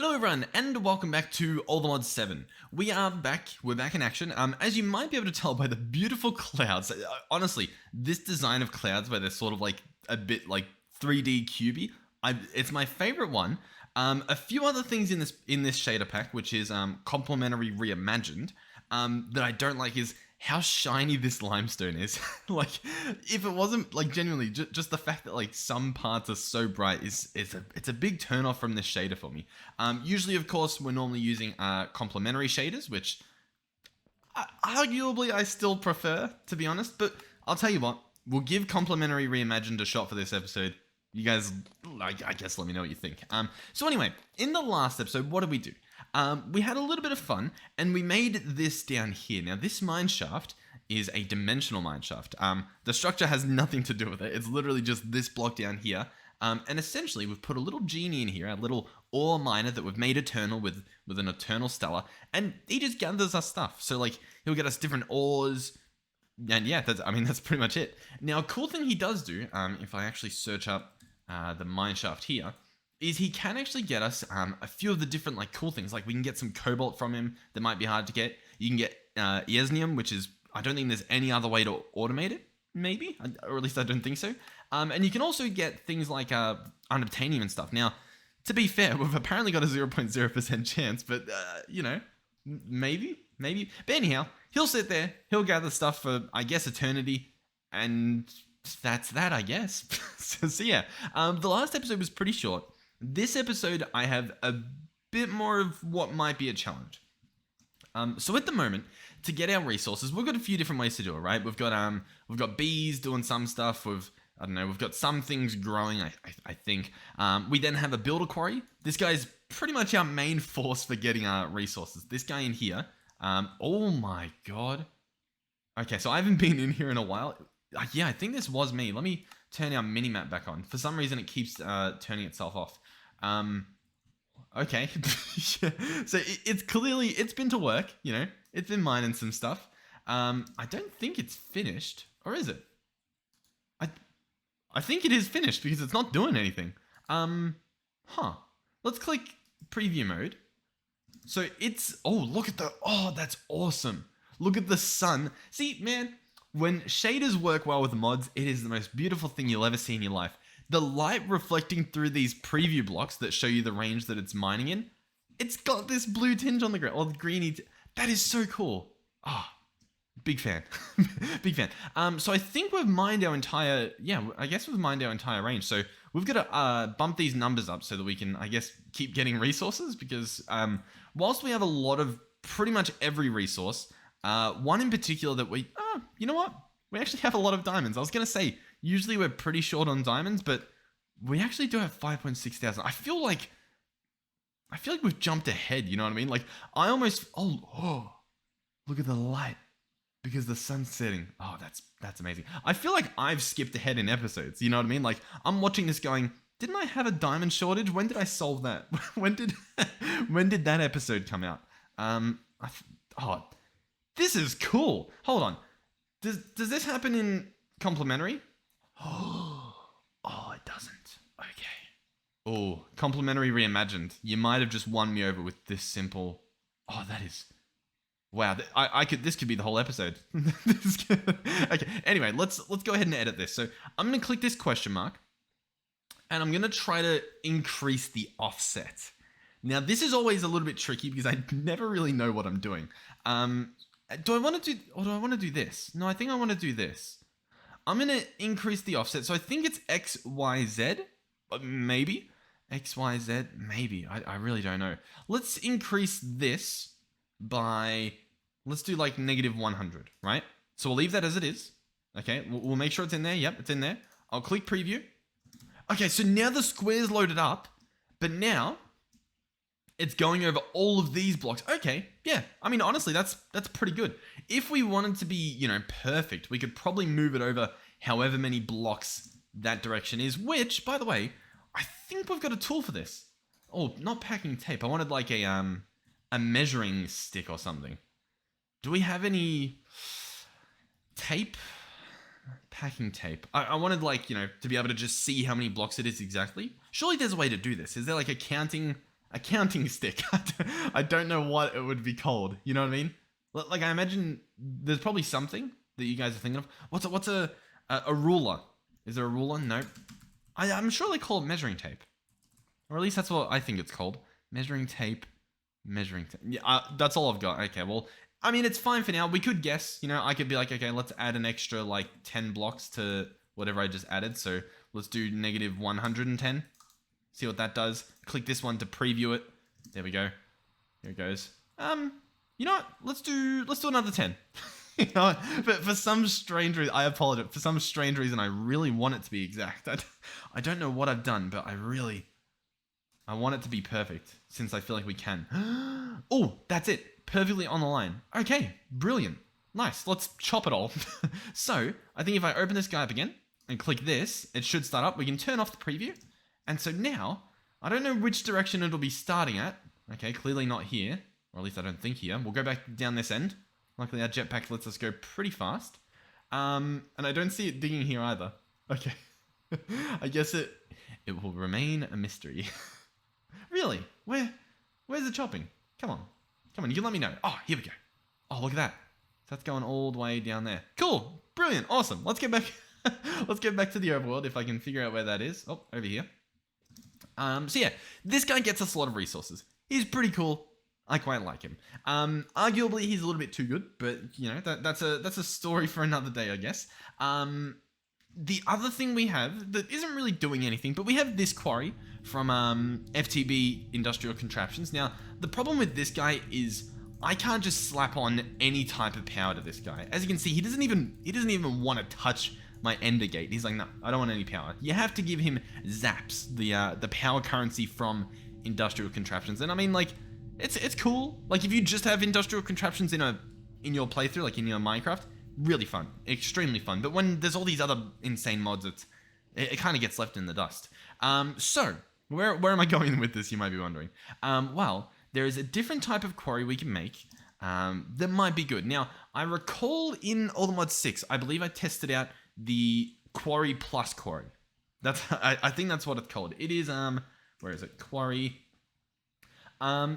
Hello everyone, and welcome back to Allthemodium 7. We're back in action. As you might be able to tell by the beautiful clouds, honestly, this design of clouds where they're sort of like a bit like 3D cubey, it's my favorite one. A few other things in this shader pack, which is Complementary Reimagined, that I don't like is how shiny this limestone is. Like, if it wasn't like genuinely just the fact that like some parts are so bright it's a big turn off from this shader for me. Usually, of course, we're normally using complementary shaders, which arguably I still prefer, to be honest. But I'll tell you what, we'll give Complementary Reimagined a shot for this episode. You guys, I guess, let me know what you think. So anyway, in the last episode, what did we do? We had a little bit of fun, and we made this down here. Now, this mine shaft is a dimensional mine shaft. The structure has nothing to do with it. It's literally just this block down here. And essentially, we've put a little genie in here, a little ore miner that we've made eternal with an eternal stellar, and he just gathers us stuff. So, like, he'll get us different ores, and yeah, that's pretty much it. Now, a cool thing he does do, if I actually search up the mine shaft here, is he can actually get us a few of the different like cool things. Like we can get some cobalt from him that might be hard to get. You can get Eosnium, which is, I don't think there's any other way to automate it, maybe, or at least I don't think so. And you can also get things like Unobtanium and stuff. Now, to be fair, we've apparently got a 0.0% chance, but you know, maybe. But anyhow, he'll sit there, he'll gather stuff for, I guess, eternity, and that's that, I guess. So yeah, the last episode was pretty short. This episode, I have a bit more of what might be a challenge. So at the moment, to get our resources, we've got a few different ways to do it, right? We've got bees doing some stuff. We've got some things growing, I think. We then have a builder quarry. This guy's pretty much our main force for getting our resources. This guy in here. Oh my god. Okay, so I haven't been in here in a while. Yeah, I think this was me. Let me turn our mini-map back on. For some reason, it keeps turning itself off. Okay. Yeah. So it's been to work, you know. It's been mining some stuff. I don't think it's finished. Or is it? I think it is finished because it's not doing anything. Let's click preview mode. So look at that's awesome. Look at the sun. See, man, when shaders work well with mods, it is the most beautiful thing you'll ever see in your life. The light reflecting through these preview blocks that show you the range that it's mining in, it's got this blue tinge on the ground, or the greeny. That is so cool. Big fan. Big fan. So I think we've mined our entire, we've mined our entire range. So we've got to bump these numbers up so that we can, I guess, keep getting resources, because whilst we have a lot of pretty much every resource, one in particular that you know what? We actually have a lot of diamonds. I was going to say, usually we're pretty short on diamonds, but we actually do have 5.6 thousand. I feel like we've jumped ahead, you know what I mean? Like, I almost, look at the light, because the sun's setting. Oh, that's amazing. I feel like I've skipped ahead in episodes, you know what I mean? Like, I'm watching this going, didn't I have a diamond shortage? When did I solve that? when did that episode come out? This is cool. Hold on. Does this happen in complementary? Oh, it doesn't. Okay. Oh, complementary reimagined. You might have just won me over with this simple. Oh, that is. Wow. This could be the whole episode. Okay. Anyway, let's go ahead and edit this. So I'm gonna click this question mark, and I'm gonna try to increase the offset. Now, this is always a little bit tricky because I never really know what I'm doing. Do I want to do, or do I want to do this? No, I think I want to do this. I'm going to increase the offset. So I think it's X, Y, Z. Maybe. X, Y, Z. Maybe. I really don't know. Let's increase this by, let's do like -100, right? So we'll leave that as it is. Okay, we'll make sure it's in there. Yep, it's in there. I'll click preview. Okay, so now the square's loaded up, but now it's going over all of these blocks. Okay, yeah. I mean, honestly, that's pretty good. If we wanted to be, you know, perfect, we could probably move it over however many blocks that direction is, which, by the way, I think we've got a tool for this. Oh, not packing tape. I wanted like a measuring stick or something. Do we have any tape? Packing tape. I wanted, like, you know, to be able to just see how many blocks it is exactly. Surely there's a way to do this. Is there like a counting a counting stick. I don't know what it would be called. You know what I mean? Like, I imagine there's probably something that you guys are thinking of. What's a ruler? Is there a ruler? Nope. I'm sure they call it measuring tape. Or at least that's what I think it's called. Measuring tape. Measuring tape. Yeah, that's all I've got. Okay, well, I mean, it's fine for now. We could guess. You know, I could be like, okay, let's add an extra, like, 10 blocks to whatever I just added. So let's do negative 110. See what that does. Click this one to preview it. There we go. Here it goes. You know what? Let's do another 10. You know, but for some strange reason, I apologize. For some strange reason, I really want it to be exact. I don't know what I've done, but I want it to be perfect since I feel like we can. Oh, that's it. Perfectly on the line. Okay, brilliant. Nice. Let's chop it all. So I think if I open this guy up again and click this, it should start up. We can turn off the preview. And so now, I don't know which direction it'll be starting at. Okay, clearly not here. Or at least I don't think here. We'll go back down this end. Luckily, our jetpack lets us go pretty fast. And I don't see it digging here either. Okay. I guess it will remain a mystery. Really? Where's the chopping? Come on. Come on, you can let me know. Oh, here we go. Oh, look at that. So that's going all the way down there. Cool. Brilliant. Awesome. Let's get back. Let's get back to the overworld if I can figure out where that is. Oh, over here. So yeah, this guy gets us a lot of resources. He's pretty cool. I quite like him. Arguably, he's a little bit too good, but you know that's a story for another day, I guess. The other thing we have that isn't really doing anything, but we have this quarry from FTB Industrial Contraptions. Now, the problem with this guy is I can't just slap on any type of power to this guy. As you can see, he doesn't even want to touch my ender gate. He's like, no, I don't want any power. You have to give him zaps, the power currency from Industrial Contraptions. And I mean, like, it's cool. Like, if you just have Industrial Contraptions in your playthrough, like in your Minecraft, really fun, extremely fun. But when there's all these other insane mods, it kind of gets left in the dust. So where am I going with this? You might be wondering. Well, there is a different type of quarry we can make that might be good. Now, I recall in Allthemod 6, I believe I tested out the quarry plus quarry. I think that's what it's called. It is where is it? Quarry.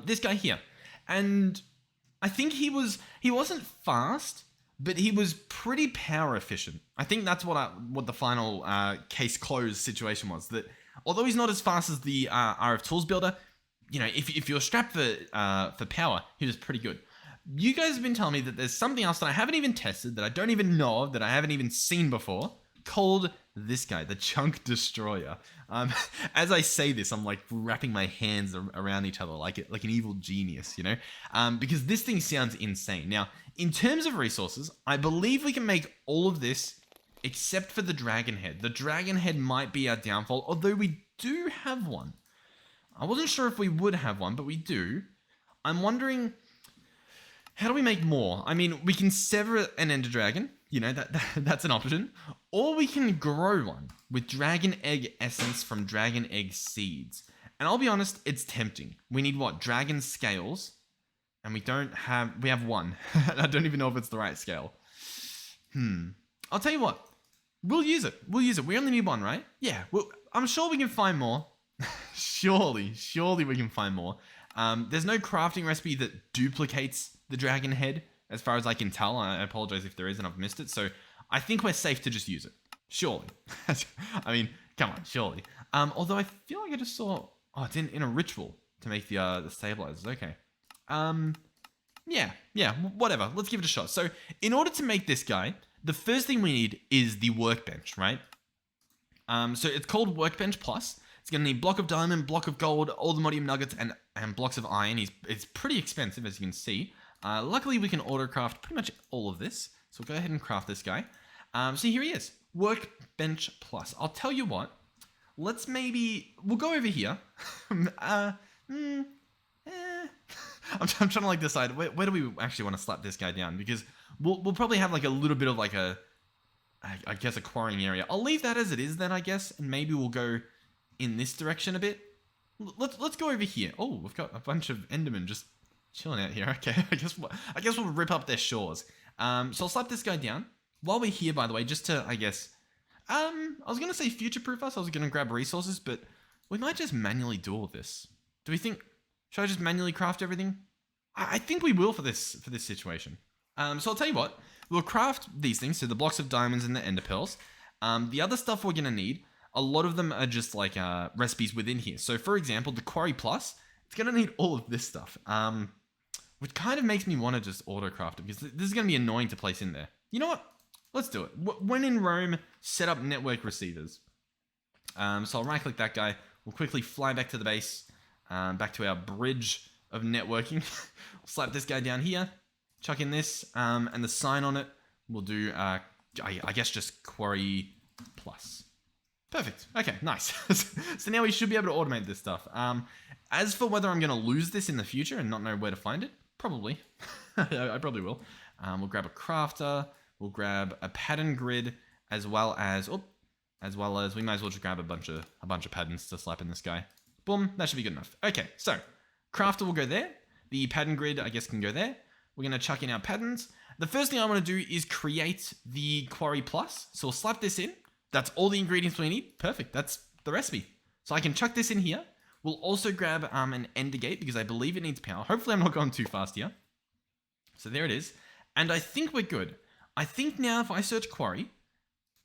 This guy here, and I think he wasn't fast, but he was pretty power efficient. I think that's what the final case closed situation was. That although he's not as fast as the RF Tools Builder, you know, if you're strapped for power, he was pretty good. You guys have been telling me that there's something else that I haven't even tested, that I don't even know of, that I haven't even seen before, called this guy, the Chunk Destroyer. As I say this, I'm like wrapping my hands around each other like an evil genius, you know? Because this thing sounds insane. Now, in terms of resources, I believe we can make all of this except for the dragon head. The dragon head might be our downfall, although we do have one. I wasn't sure if we would have one, but we do. I'm wondering, how do we make more? I mean, we can sever an ender dragon. You know, that's an option. Or we can grow one with dragon egg essence from dragon egg seeds. And I'll be honest, it's tempting. We need what? Dragon scales. And we have one. I don't even know if it's the right scale. I'll tell you what. We'll use it. We only need one, right? Yeah, I'm sure we can find more. Surely we can find more. There's no crafting recipe that duplicates the dragon head, as far as I can tell. I apologize if there is and I've missed it. So I think we're safe to just use it. Surely. I mean, come on, surely. Although I feel like I just saw, it's in a ritual to make the stabilizers. Okay. Yeah, whatever. Let's give it a shot. So in order to make this guy, the first thing we need is the workbench, right? So it's called Workbench Plus. It's going to need block of diamond, block of gold, Allthemodium nuggets, and blocks of iron. It's pretty expensive, as you can see. Luckily, we can auto-craft pretty much all of this. So we'll go ahead and craft this guy. So here he is. Workbench Plus. I'll tell you what. We'll go over here. I'm trying to like decide where do we actually want to slap this guy down, because we'll probably have like a little bit of like I guess a quarrying area. I'll leave that as it is then, I guess, and maybe we'll go in this direction a bit. Let's go over here. Oh, we've got a bunch of Endermen just chilling out here. Okay, I guess we'll rip up their shores. So I'll slap this guy down. While we're here, by the way, just to, I guess, I was going to say future-proof us. I was going to grab resources, but we might just manually do all this. Do we think Should I just manually craft everything? I think we will for this situation. So I'll tell you what. We'll craft these things, so the blocks of diamonds and the ender pearls. The other stuff we're going to need, a lot of them are just like recipes within here. So for example, the Quarry Plus, it's going to need all of this stuff. Which kind of makes me want to just auto-craft it, because this is going to be annoying to place in there. You know what? Let's do it. When in Rome, set up network receivers. So I'll right-click that guy. We'll quickly fly back to the base, back to our bridge of networking. We'll slap this guy down here, chuck in this, and the sign on it. We'll do, I guess, just Quarry Plus. Perfect. Okay, nice. So now we should be able to automate this stuff. As for whether I'm going to lose this in the future and not know where to find it, probably. I probably will. We'll grab a crafter. We'll grab a pattern grid, as well as we might as well just grab a bunch of patterns to slap in this guy. Boom, that should be good enough. Okay, so crafter will go there. The pattern grid, I guess, can go there. We're going to chuck in our patterns. The first thing I want to do is create the Quarry Plus. So we'll slap this in. That's all the ingredients we need. Perfect. That's the recipe. So I can chuck this in here. We'll also grab an ender gate because I believe it needs power. Hopefully I'm not going too fast here. So there it is. And I think we're good. I think now if I search Quarry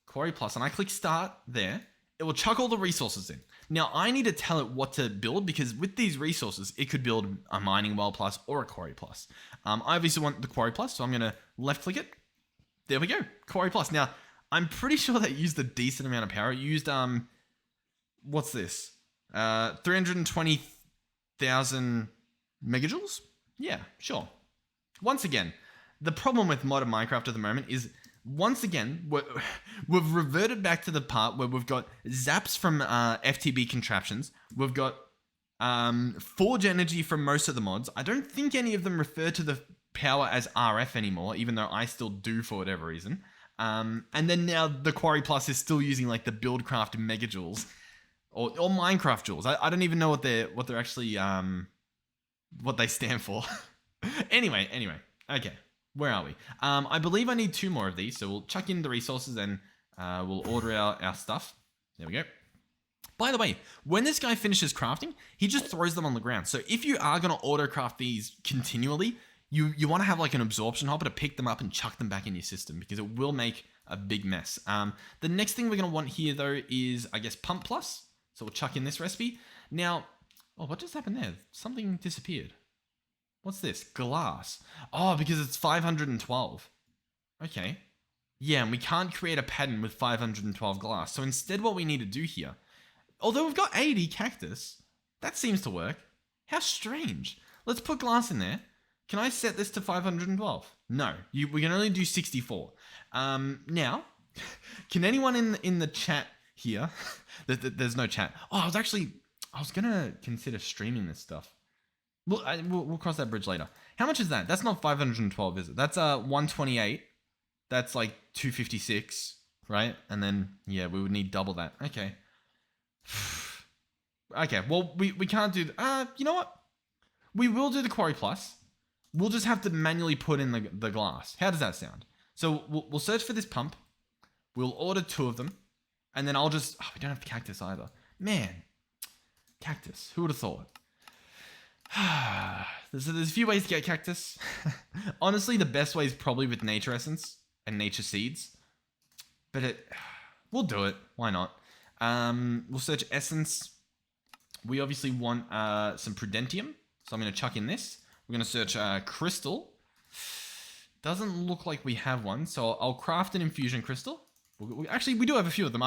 Plus, and I click start there, it will chuck all the resources in. Now I need to tell it what to build, because with these resources, it could build a mining well plus or a Quarry Plus. I obviously want the Quarry Plus, so I'm going to left click it. There we go. Quarry Plus. Now, I'm pretty sure that used a decent amount of power. It used, what's this? 320,000 megajoules? Yeah, sure. Once again, the problem with modern Minecraft at the moment is, once again, we've reverted back to the part where we've got zaps from FTB contraptions. We've got forge energy from most of the mods. I don't think any of them refer to the power as RF anymore, even though I still do for whatever reason. And then now the Quarry Plus is still using like the Buildcraft megajoules or Minecraft joules. I don't even know what they're actually what they stand for. Anyway, okay, where are we? I believe I need 2 more of these, so we'll chuck in the resources and we'll order our stuff. There we go. By the way, when this guy finishes crafting, he just throws them on the ground. So if you are going to auto craft these continually, you want to have like an absorption hopper to pick them up and chuck them back in your system, because it will make a big mess. The next thing we're going to want here though is, I guess, Pump Plus. So we'll chuck in this recipe. Now, oh, what just happened there? Something disappeared. What's this? Glass. Oh, because it's 512. Okay. Yeah, and we can't create a pattern with 512 glass. So instead what we need to do here, although we've got 80 cactus, that seems to work. How strange. Let's put glass in there. Can I set this to 512? No, we can only do 64. Now, can anyone in the chat here, there's no chat. Oh, I was gonna consider streaming this stuff. We'll cross that bridge later. How much is that? That's not 512, is it? That's 128. That's like 256, right? And then, yeah, we would need double that. Okay. Okay, well, we can't do... you know what? We will do the Quarry Plus. We'll just have to manually put in the glass. How does that sound? So we'll search for this pump. We'll order 2 of them. And then I'll just... Oh, we don't have cactus either. Man. Cactus. Who would have thought? There's a few ways to get cactus. Honestly, the best way is probably with nature essence and nature seeds. But we'll do it. Why not? We'll search essence. We obviously want some prudentium. So I'm going to chuck in this. We're going to search crystal. Doesn't look like we have one. So I'll craft an infusion crystal. Actually, we do have a few of them.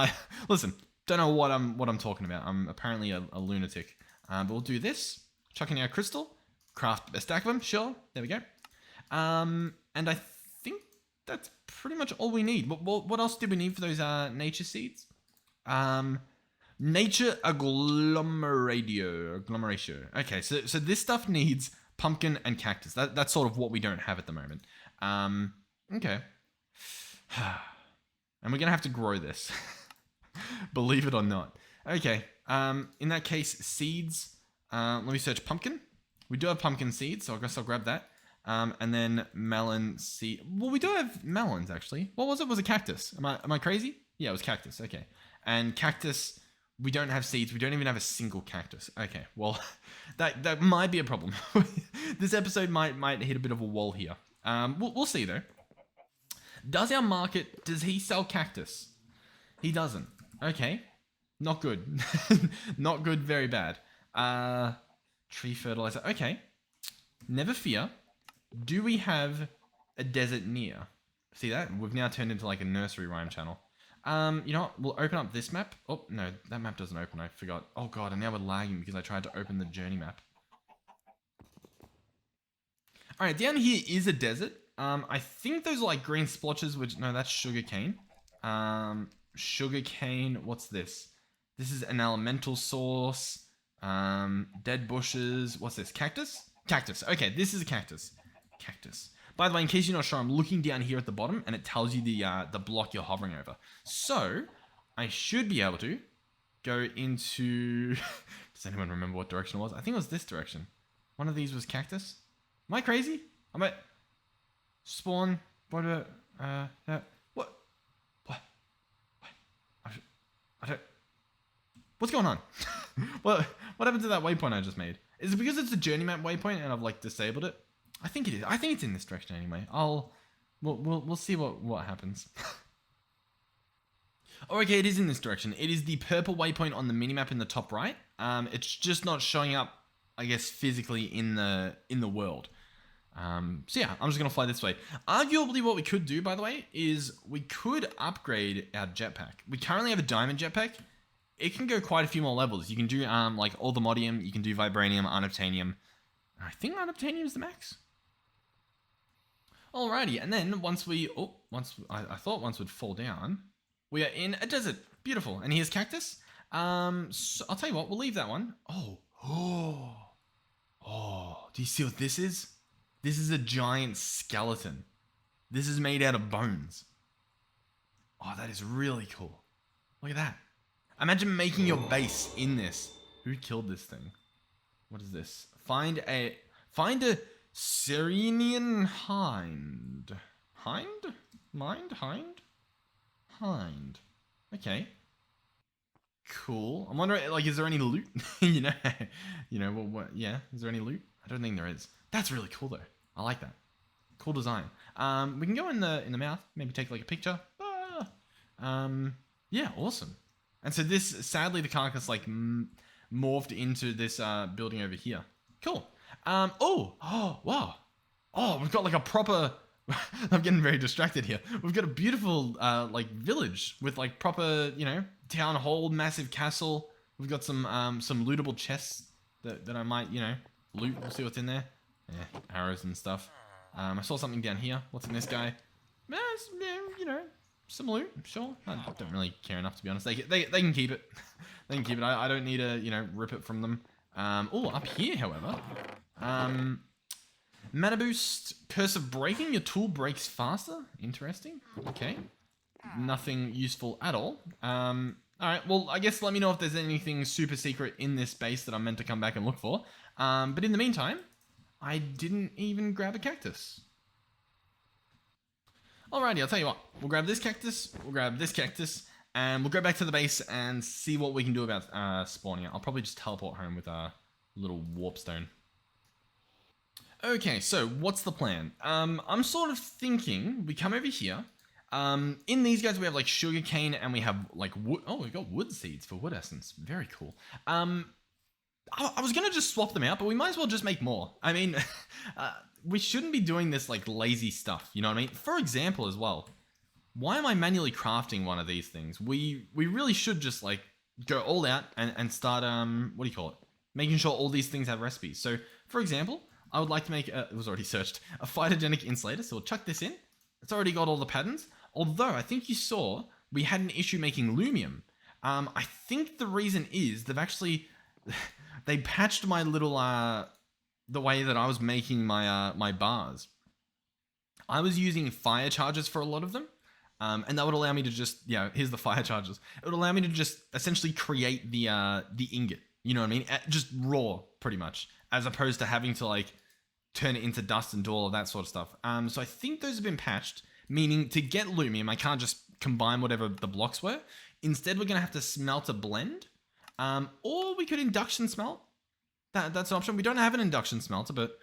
Listen, don't know what I'm talking about. I'm apparently a lunatic. But we'll do this. Chuck in our crystal. Craft a stack of them. Sure. There we go. And I think that's pretty much all we need. What else did we need for those nature seeds? Nature agglomeratio. Okay, so this stuff needs pumpkin and cactus. That's sort of what we don't have at the moment. Okay. And we're going to have to grow this. Believe it or not. Okay. In that case, seeds. Let me search pumpkin. We do have pumpkin seeds, so I guess I'll grab that. And then melon seed. Well, we do have melons, actually. What was it? Was it cactus? Am I crazy? Yeah, it was cactus. Okay. And cactus We don't have seeds. We don't even have a single cactus. Okay, well, that might be a problem. This episode might hit a bit of a wall here. We'll see though. Does our market, does he sell cactus? He doesn't. Okay, not good. Not good, very bad. Tree fertilizer. Okay, never fear. Do we have a desert near? See that? We've now turned into like a nursery rhyme channel. You know what? We'll open up this map. Oh, no, that map doesn't open. I forgot. Oh, God, and now we're lagging because I tried to open the journey map. All right, down here is a desert. I think those are like green splotches, which, no, that's sugarcane. Sugarcane, what's this? This is an elemental source. Dead bushes. What's this? Cactus? Cactus. Okay, this is a cactus. Cactus. By the way, in case you're not sure, I'm looking down here at the bottom and it tells you the block you're hovering over. So, I should be able to go into... Does anyone remember what direction it was? I think it was this direction. One of these was cactus. Am I crazy? I might... Spawn... What? What? I don't... What's going on? What happened to that waypoint I just made? Is it because it's a journey map waypoint and I've like disabled it? I think it is. I think it's in this direction anyway. We'll see what happens. Oh, okay, it is in this direction. It is the purple waypoint on the minimap in the top right. It's just not showing up, I guess, physically in the world. So yeah, I'm just gonna fly this way. Arguably, what we could do, by the way, is we could upgrade our jetpack. We currently have a diamond jetpack. It can go quite a few more levels. You can do like Allthemodium. You can do Vibranium, Unobtanium. I think Unobtanium is the max. Alrighty, and then once I thought once we'd fall down, we are in a desert. Beautiful. And here's cactus. So I'll tell you what, we'll leave that one. Oh, do you see what this is? This is a giant skeleton. This is made out of bones. Oh, that is really cool. Look at that. Imagine making your base in this. Who killed this thing? What is this? Find a Serenian hind. Hind. Okay. Cool. I'm wondering, like, is there any loot? you know, what? Yeah. Is there any loot? I don't think there is. That's really cool though. I like that. Cool design. We can go in the mouth. Maybe take like a picture. Yeah. Awesome. And so this, sadly, the carcass like morphed into this building over here. Cool. Wow. Oh, we've got like a proper... I'm getting very distracted here. We've got a beautiful like village with like proper, you know, town hall, massive castle. We've got some lootable chests that I might, you know, loot. We'll see what's in there. Yeah, arrows and stuff. I saw something down here. What's in this guy? Yeah, you know, some loot. Sure. I don't really care enough, to be honest. They can keep it. They can keep it. I don't need to, you know, rip it from them. Up here, however. Mana boost, curse of breaking. Your tool breaks faster. Interesting. Okay. Nothing useful at all. Alright, well, I guess let me know if there's anything super secret in this base that I'm meant to come back and look for. But in the meantime, I didn't even grab a cactus. Alrighty, I'll tell you what. We'll grab this cactus, we'll grab this cactus, and we'll go back to the base and see what we can do about spawning it. I'll probably just teleport home with a little warp stone. Okay, so what's the plan? I'm sort of thinking we come over here. In these guys, we have like sugarcane and we have like wood. Oh, we got wood seeds for wood essence. Very cool. I was going to just swap them out, but we might as well just make more. I mean, we shouldn't be doing this like lazy stuff. You know what I mean? For example, as well, why am I manually crafting one of these things? We really should just like go all out and start, what do you call it? Making sure all these things have recipes. So for example, I would like to make, it was already searched, a phytogenic insulator. So we'll chuck this in. It's already got all the patterns. Although I think you saw we had an issue making lumium. I think the reason is they've actually, they patched my little, the way that I was making my, my bars. I was using fire charges for a lot of them. And that would allow me to just, yeah, here's the fire charges. It would allow me to just essentially create the ingot. You know what I mean? Just raw, pretty much. As opposed to having to like turn it into dust and do all of that sort of stuff. So I think those have been patched, meaning to get lumium, I can't just combine whatever the blocks were. Instead, we're going to have to smelt a blend. Or we could induction smelt. That's an option. We don't have an induction smelter, but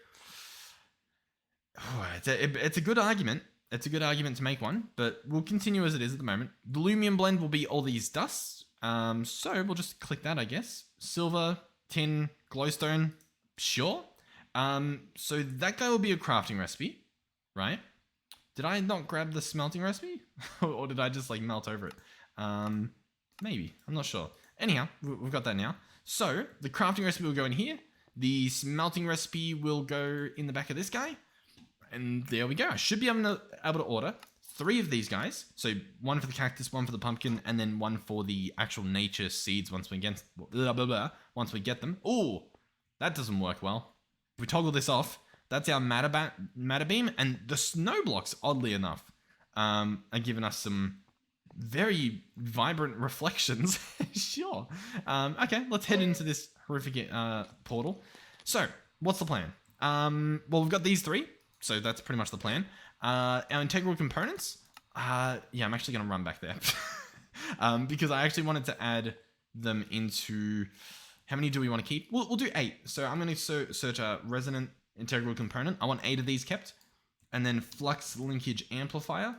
it's a good argument. It's a good argument to make one, but we'll continue as it is at the moment. The Lumium blend will be all these dusts. So we'll just click that, I guess. Silver, tin, glowstone, sure. So that guy will be a crafting recipe, right? Did I not grab the smelting recipe? Or did I just like melt over it? Maybe, I'm not sure. Anyhow, we've got that now. So the crafting recipe will go in here. The smelting recipe will go in the back of this guy. And there we go. I should be able to order 3 of these guys. So 1 for the cactus, 1 for the pumpkin, and then 1 for the actual nature seeds once we get once we get them. Oh, that doesn't work well. If we toggle this off, that's our matter beam, and the snow blocks, oddly enough, are giving us some very vibrant reflections. Sure. Okay, let's head into this horrific portal. So, what's the plan? Well, we've got these 3. So that's pretty much the plan. Our integral components. Yeah, I'm actually going to run back there. Because I actually wanted to add them into... How many do we want to keep? We'll do 8. So I'm going to search a resonant integral component. I want 8 of these kept. And then flux linkage amplifier.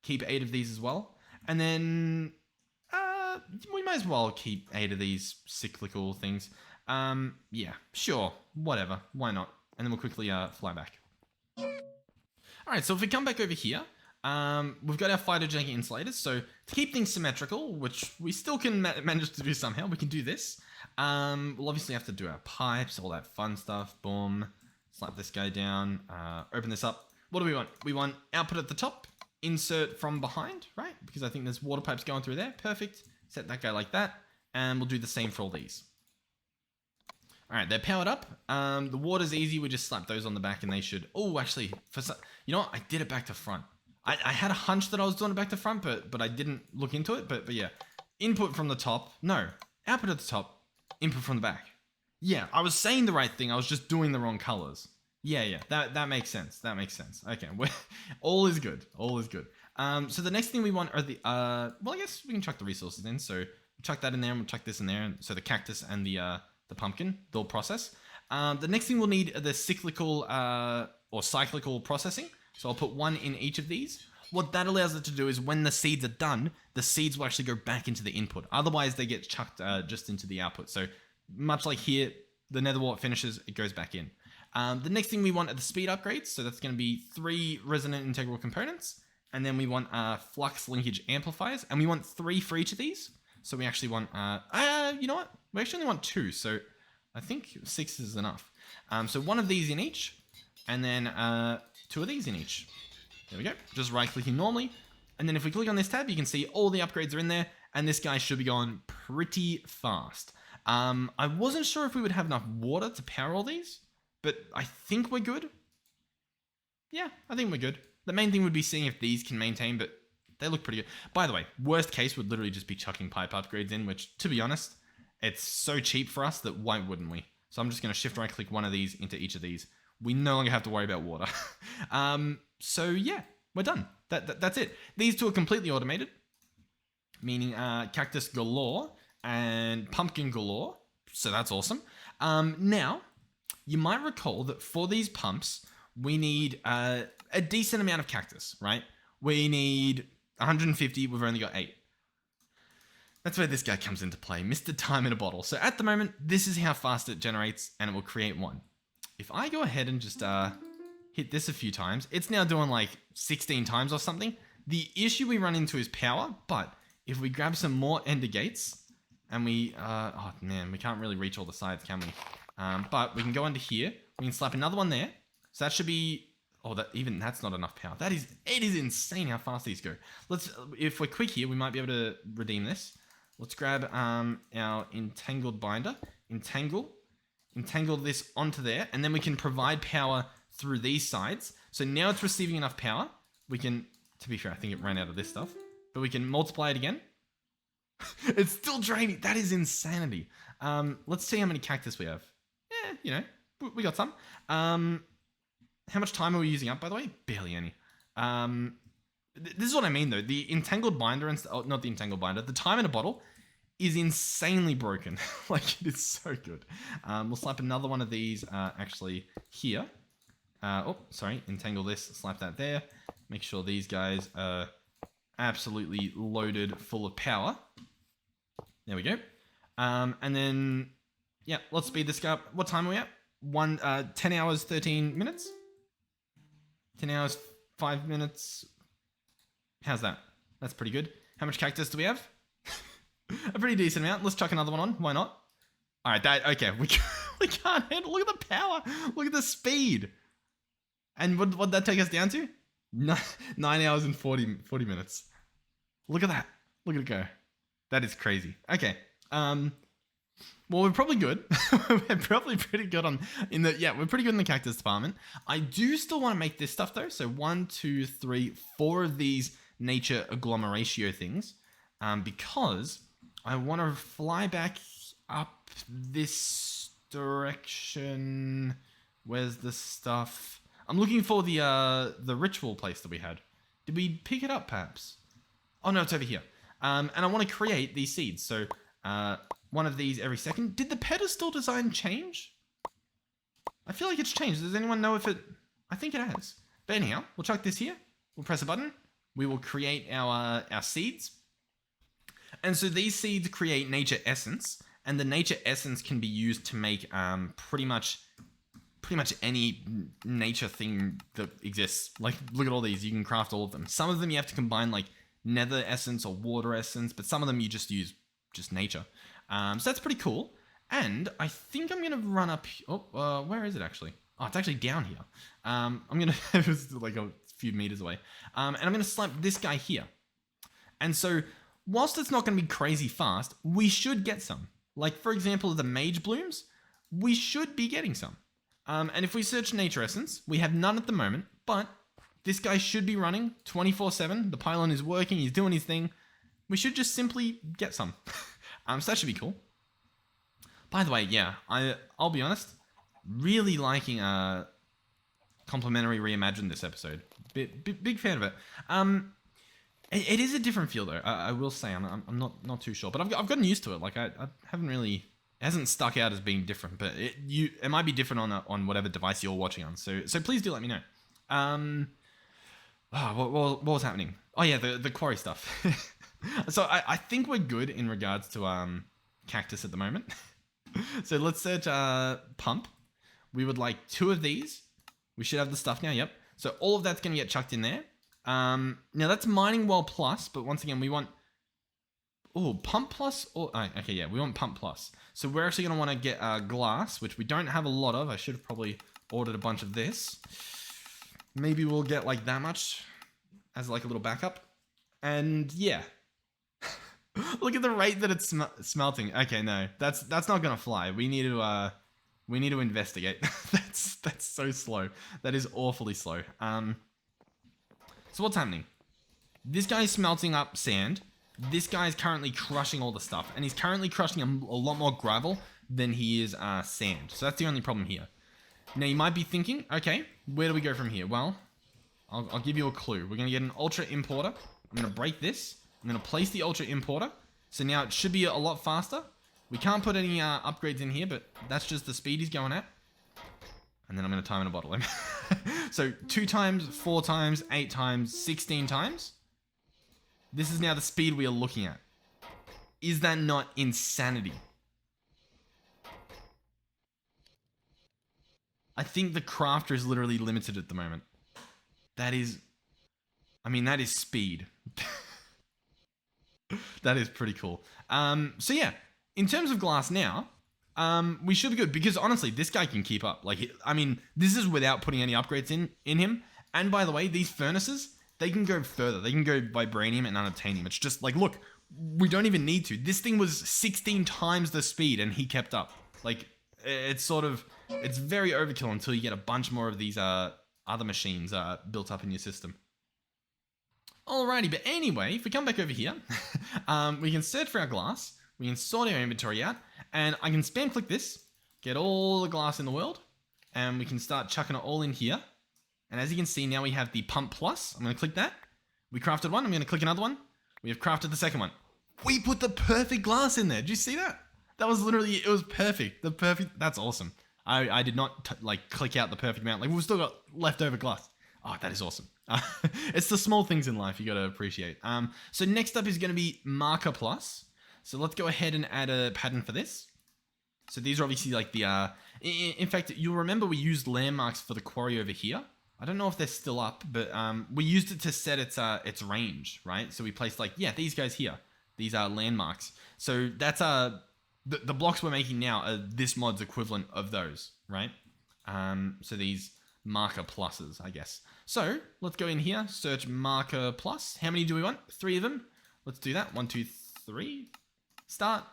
Keep 8 of these as well. And then... we might as well keep 8 of these cyclical things. Yeah, sure. Whatever. Why not? And then we'll quickly fly back. Alright, so if we come back over here, we've got our phytogenetic insulators. So to keep things symmetrical, which we still can manage to do somehow, we can do this. We'll obviously have to do our pipes, all that fun stuff. Boom. Slap this guy down. Open this up. What do we want? We want output at the top. Insert from behind, right? Because I think there's water pipes going through there. Perfect. Set that guy like that. And we'll do the same for all these. Alright, they're powered up. The water's easy. We just slap those on the back and they should... Oh, actually, you know what? I did it back to front. I had a hunch that I was doing it back to front, but I didn't look into it. But yeah, input from the top. No, output at the top. Input from the back. Yeah, I was saying the right thing. I was just doing the wrong colors. Yeah, that makes sense. That makes sense. Okay, all is good. All is good. So the next thing we want are the... well, I guess we can chuck the resources in. So we'll chuck that in there and we'll chuck this in there. So the cactus and the pumpkin, they'll process. The next thing we'll need are the cyclical or cyclical processing. So I'll put 1 in each of these. What that allows it to do is when the seeds are done, the seeds will actually go back into the input. Otherwise, they get chucked just into the output. So much like here, the nether wart finishes, it goes back in. The next thing we want are the speed upgrades. So that's going to be 3 resonant integral components. And then we want flux linkage amplifiers. And we want 3 for each of these. So we actually want, you know what? We actually only want 2. So I think 6 is enough. So 1 of these in each. And then 2 of these in each. There we go. Just right clicking normally. And then if we click on this tab, you can see all the upgrades are in there. And this guy should be going pretty fast. I wasn't sure if we would have enough water to power all these. But I think we're good. Yeah, I think we're good. The main thing would be seeing if these can maintain, but they look pretty good. By the way, worst case would literally just be chucking pipe upgrades in, which, to be honest, it's so cheap for us that why wouldn't we? So I'm just going to shift right click one of these into each of these. We no longer have to worry about water. So yeah, we're done. That's it. These 2 are completely automated, meaning cactus galore and pumpkin galore. So that's awesome. Now, you might recall that for these pumps, we need a decent amount of cactus, right? We need 150. We've only got 8. That's where this guy comes into play. Mr. Time in a bottle. So at the moment, this is how fast it generates, and it will create 1. If I go ahead and just hit this a few times, it's now doing like 16 times or something. The issue we run into is power, but if we grab some more ender gates, and we, oh man, we can't really reach all the sides, can we? But we can go under here. We can slap another one there. So that should be... Oh, that's not enough power. It is insane how fast these go. If we're quick here, we might be able to redeem this. Let's grab our entangled binder. Entangle this onto there, and then we can provide power through these sides. So now it's receiving enough power. We can, to be fair, I think it ran out of this stuff, but we can multiply it again. It's still draining. That is insanity. Let's see how many cactus we have. Yeah, you know, we got some. How much time are we using up, by the way? Barely any. This is what I mean, though. The entangled binder, not the entangled binder, the time in a bottle is insanely broken. Like, it is so good. We'll slap another one of these actually here. Oh, sorry, entangle this, slap that there. Make sure these guys are absolutely loaded full of power. There we go. And then, yeah, let's speed this guy up. What time are we at? 10 hours, 13 minutes? 10 hours, 5 minutes. How's that? That's pretty good. How much cactus do we have? A pretty decent amount. Let's chuck another one on. Why not? All right, okay. We can't handle. Look at the power. Look at the speed. And what'd that take us down to? 9 hours and 40 minutes. Look at that. Look at it go. That is crazy. Okay. Well, we're probably good. We're probably pretty good we're pretty good in the cactus department. I do still want to make this stuff though. So 1, 2, 3, 4 of these nature agglomeratio things, because I want to fly back up this direction. Where's the stuff? I'm looking for the ritual place that we had. Did we pick it up perhaps? Oh no, it's over here. And I want to create these seeds. So one of these every second. Did the pedestal design change? I feel like it's changed. Does anyone know if it... I think it has. But anyhow, we'll chuck this here. We'll press a button. We will create our seeds. And so these seeds create nature essence. And the nature essence can be used to make pretty much any nature thing that exists. Like, look at all these. You can craft all of them. Some of them you have to combine like nether essence or water essence, but some of them you just use just nature. So that's pretty cool. And I think I'm gonna run up. Oh, where is it actually? Oh, it's actually down here. I'm gonna. It was like a few meters away. And I'm gonna slap this guy here. And so, whilst it's not gonna be crazy fast, we should get some. Like for example, the mage blooms, we should be getting some. And if we search nature essence, we have none at the moment, but this guy should be running 24/7. The pylon is working. He's doing his thing. We should just simply get some. So that should be cool. By the way, yeah, I'll be honest, really liking Complementary Reimagined this episode. Big fan of it. It is a different feel though. I will say I'm not too sure, but I've gotten used to it. Like I haven't really. It hasn't stuck out as being different, but it might be different on whatever device you're watching on. So please do let me know. What was happening? Oh yeah, the quarry stuff. So I think we're good in regards to cactus at the moment. So let's search pump. We would like 2 of these. We should have the stuff now. Yep. So all of that's gonna get chucked in there. Now that's mining well plus, but once again we want. Oh, pump plus? Okay, yeah, we want pump plus. So we're actually going to want to get glass, which we don't have a lot of. I should have probably ordered a bunch of this. Maybe we'll get like that much as like a little backup. And yeah. Look at the rate that it's smelting. Okay, no, that's not going to fly. We need to investigate. That's so slow. That is awfully slow. So what's happening? This guy's smelting up sand. This guy is currently crushing all the stuff, and he's currently crushing a lot more gravel than he is sand. So that's the only problem here. Now you might be thinking, okay, where do we go from here? Well, I'll give you a clue. We're going to get an ultra importer. I'm going to break this. I'm going to place the ultra importer. So now it should be a lot faster. We can't put any upgrades in here, but that's just the speed he's going at. And then I'm going to time in a bottle. So 2 times, 4 times, 8 times, 16 times. This is now the speed we are looking at. Is that not insanity? I think the crafter is literally limited at the moment. That is speed. That is pretty cool. So yeah, in terms of glass now, we should be good because honestly, this guy can keep up. Like, this is without putting any upgrades in him. And by the way, these furnaces, they can go further. They can go Vibranium and Unobtanium. It's just like, look, we don't even need to. This thing was 16 times the speed and he kept up. Like, it's very overkill until you get a bunch more of these other machines built up in your system. Alrighty, but anyway, if we come back over here, we can search for our glass. We can sort our inventory out. And I can spam click this, get all the glass in the world. And we can start chucking it all in here. And as you can see, now we have the pump plus. I'm going to click that. We crafted one. I'm going to click another one. We have crafted the second one. We put the perfect glass in there. Did you see that? That was literally, it was perfect. That's awesome. I did not click out the perfect amount. Like we've still got leftover glass. Oh, that is awesome. It's the small things in life you got to appreciate. So next up is going to be marker plus. So let's go ahead and add a pattern for this. So these are obviously like the, in fact, you'll remember we used landmarks for the quarry over here. I don't know if they're still up, but we used it to set its range, right? So we placed these guys here. These are landmarks. So that's the blocks we're making now are this mod's equivalent of those, right? So these marker pluses, I guess. So let's go in here, search marker plus. How many do we want? 3 of them. Let's do that. 1, 2, 3. Start.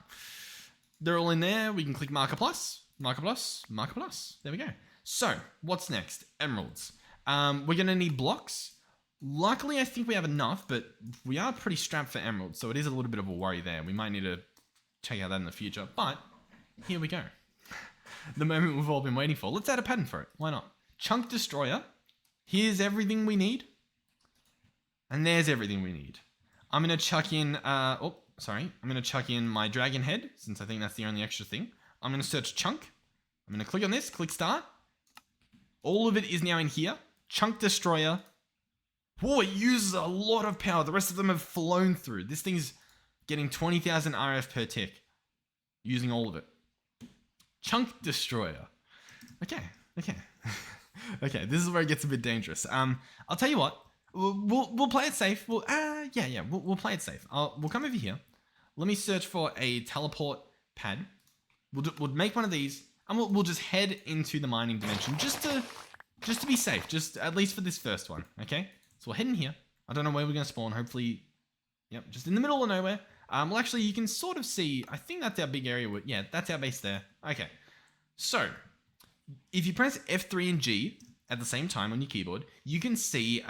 They're all in there. We can click marker plus, marker plus, marker plus. There we go. So what's next? Emeralds. We're going to need blocks. Luckily, I think we have enough, but we are pretty strapped for emeralds. So it is a little bit of a worry there. We might need to check out that in the future, but here we go. The moment we've all been waiting for. Let's add a pattern for it. Why not? Chunk destroyer. Here's everything we need. And there's everything we need. I'm going to chuck in, I'm going to chuck in my dragon head, since I think that's the only extra thing. I'm going to search chunk. I'm going to click on this, click start. All of it is now in here. Chunk destroyer. Whoa, it uses a lot of power. The rest of them have flown through. This thing's getting 20,000 RF per tick. Using all of it. Chunk destroyer. Okay. Okay, this is where it gets a bit dangerous. I'll tell you what. We'll play it safe. We'll play it safe. We'll come over here. Let me search for a teleport pad. We'll make one of these, and we'll just head into the mining dimension just to be safe. Just at least for this first one. Okay. So we'll head in here. I don't know where we're gonna spawn. Hopefully, yep, just in the middle of nowhere. Well, actually, you can sort of see. I think that's our big area. Yeah, that's our base there. Okay. So if you press F3 and G at the same time on your keyboard, you can see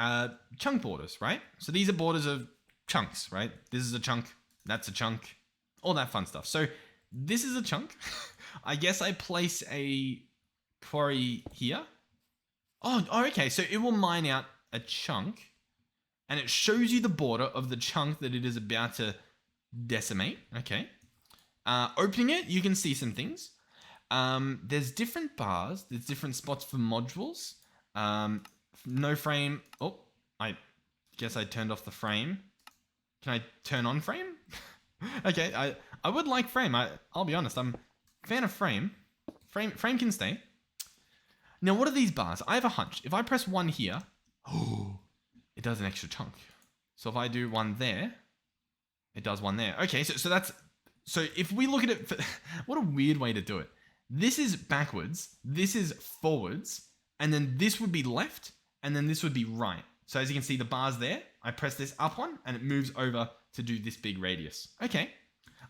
chunk borders, right? So these are borders of chunks, right? This is a chunk, that's a chunk, all that fun stuff. So this is a chunk. I guess I place a quarry here. Oh, okay. So it will mine out a chunk, and it shows you the border of the chunk that it is about to decimate. Okay. Opening it, you can see some things. There's different bars. There's different spots for modules. No frame. Oh, I guess I turned off the frame. Can I turn on frame? Okay, I would like frame. I'll be honest. I'm a fan of frame. Frame can stay. Now, what are these bars? I have a hunch. If I press 1 here, oh, it does an extra chunk. So if I do 1 there, it does 1 there. Okay, so if we look at it, what a weird way to do it. This is backwards, this is forwards, and then this would be left, and then this would be right. So as you can see, the bars there, I press this up one, and it moves over to do this big radius. Okay,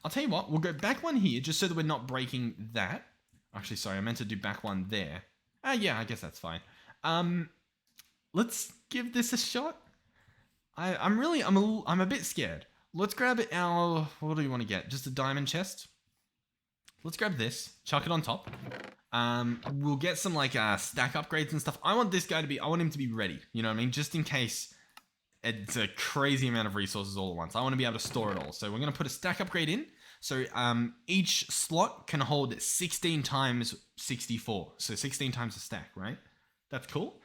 I'll tell you what, we'll go back 1 here, just so that we're not breaking that. Actually, sorry, I meant to do back 1 there. Yeah, I guess that's fine. Let's give this a shot. I'm a bit scared. Let's grab our, what do we want to get? Just a diamond chest. Let's grab this, chuck it on top. We'll get some stack upgrades and stuff. I want this guy I want him to be ready. You know what I mean? Just in case it's a crazy amount of resources all at once. I want to be able to store it all. So we're going to put a stack upgrade in. So each slot can hold 16 times 64. So 16 times a stack, right? That's cool.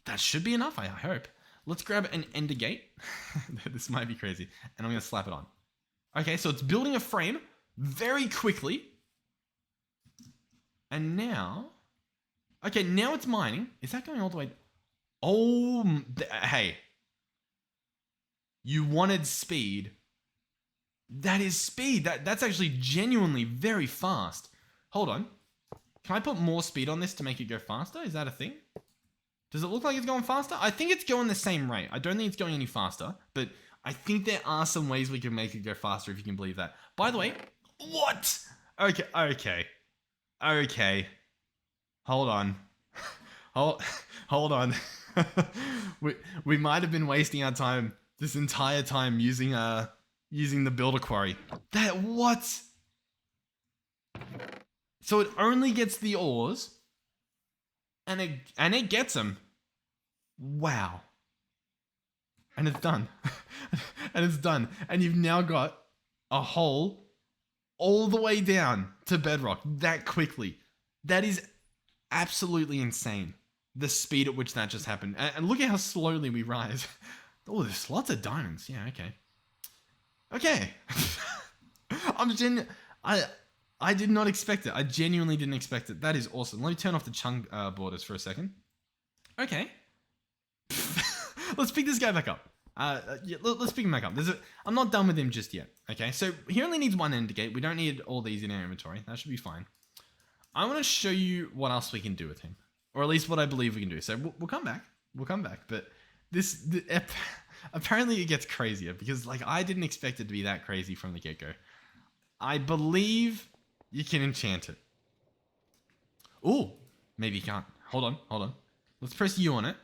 That should be enough, I hope. Let's grab an ender gate. This might be crazy. And I'm going to slap it on. Okay, so it's building a frame very quickly. And now... Okay, now it's mining. Is that going all the way... Oh, hey. You wanted speed. That is speed. That's actually genuinely very fast. Hold on. Can I put more speed on this to make it go faster? Is that a thing? Does it look like it's going faster? I think it's going the same rate. I don't think it's going any faster, but I think there are some ways we can make it go faster if you can believe that. By the way, what? Okay. Hold on. Hold on. we might have been wasting our time this entire time using the builder quarry. What? So it only gets the ores, and it gets them. Wow. And it's done. And it's done. And you've now got a hole all the way down to bedrock that quickly. That is absolutely insane. The speed at which that just happened. And look at how slowly we rise. Oh, there's lots of diamonds. Yeah, okay. Okay. I did not expect it. I genuinely didn't expect it. That is awesome. Let me turn off the chunk borders for a second. Okay. Let's pick this guy back up. Yeah, let's pick him back up. I'm not done with him just yet. Okay, so he only needs one ender gate. We don't need all these in our inventory. That should be fine. I want to show you what else we can do with him. Or at least what I believe we can do. So we'll come back. We'll come back. But apparently it gets crazier. Because like I didn't expect it to be that crazy from the get-go. I believe you can enchant it. Oh, maybe you can't. Hold on. Let's press U on it.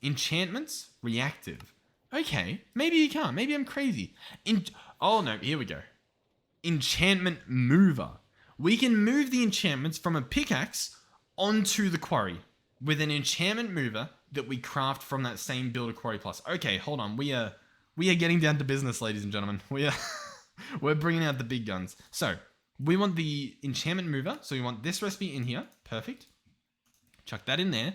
Enchantments, reactive. Okay, maybe you can't. Maybe I'm crazy. Oh no, here we go. Enchantment mover. We can move the enchantments from a pickaxe onto the quarry with an enchantment mover that we craft from that same Builder Quarry Plus. Okay, hold on. We are getting down to business, ladies and gentlemen. We're bringing out the big guns. So we want the enchantment mover. So we want this recipe in here. Perfect. Chuck that in there.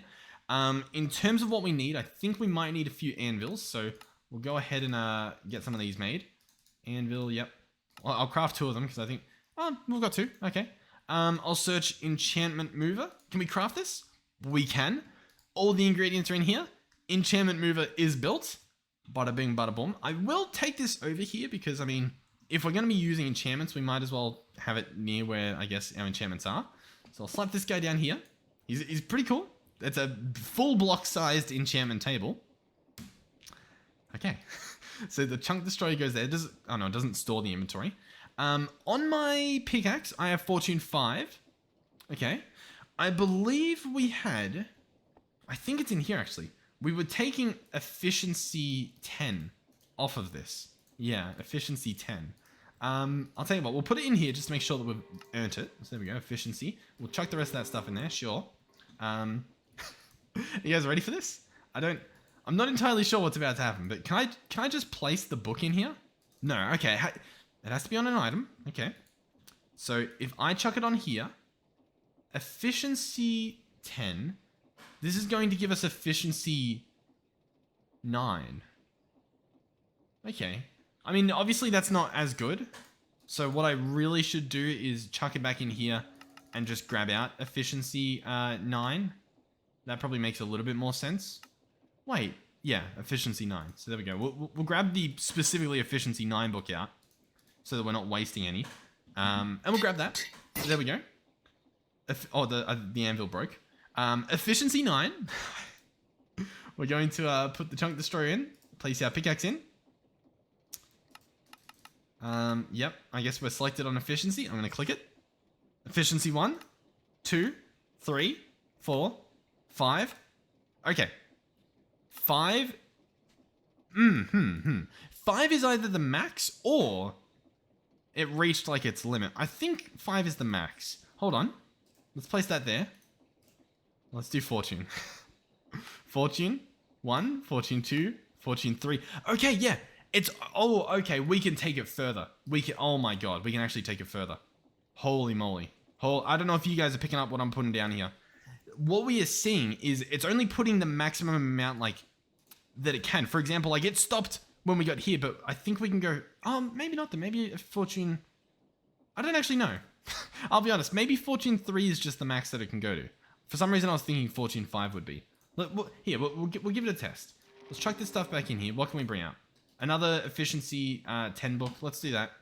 In terms of what we need, I think we might need a few anvils. So we'll go ahead and get some of these made. Anvil, yep. Well, I'll craft 2 of them because I think... Oh, we've got 2. Okay. I'll search enchantment mover. Can we craft this? We can. All the ingredients are in here. Enchantment mover is built. Bada bing, bada boom. I will take this over here because, I mean, if we're going to be using enchantments, we might as well have it near where, I guess, our enchantments are. So I'll slap this guy down here. He's pretty cool. It's a full block-sized enchantment table. Okay. So the chunk destroyer goes there. Oh no, it doesn't store the inventory. On my pickaxe, I have fortune 5. Okay. I believe we had... I think it's in here, actually. We were taking efficiency 10 off of this. Yeah, efficiency 10. I'll tell you what, we'll put it in here just to make sure that we've earned it. So there we go, efficiency. We'll chuck the rest of that stuff in there, sure. You guys ready for this? I'm not entirely sure what's about to happen, but can I just place the book in here? No, okay. It has to be on an item. Okay. So if I chuck it on here, efficiency 10, this is going to give us efficiency 9. Okay. I mean, obviously that's not as good. So what I really should do is chuck it back in here and just grab out efficiency 9. That probably makes a little bit more sense. Wait, yeah, efficiency 9. So there we go. We'll grab the specifically efficiency 9 book out so that we're not wasting any. And we'll grab that. So there we go. The anvil broke. Efficiency 9. We're going to put the chunk destroyer in. Place our pickaxe in. Yep, I guess we're selected on efficiency. I'm going to click it. Efficiency 1, 2, 3, 4, 5. Okay. 5. 5 is either the max or it reached like its limit. I think 5 is the max. Hold on. Let's place that there. Let's do fortune. Fortune 1, fortune 2, fortune 3. Okay, yeah. Okay, we can take it further. Oh my god, we can actually take it further. Holy moly. I don't know if you guys are picking up what I'm putting down here. What we are seeing is it's only putting the maximum amount, like, that it can. For example, like, it stopped when we got here, but I think we can go... maybe not then. Maybe fortune... I don't actually know. I'll be honest. Maybe fortune 3 is just the max that it can go to. For some reason, I was thinking fortune 5 would be. Here, we'll give it a test. Let's chuck this stuff back in here. What can we bring out? Another efficiency 10 book. Let's do that.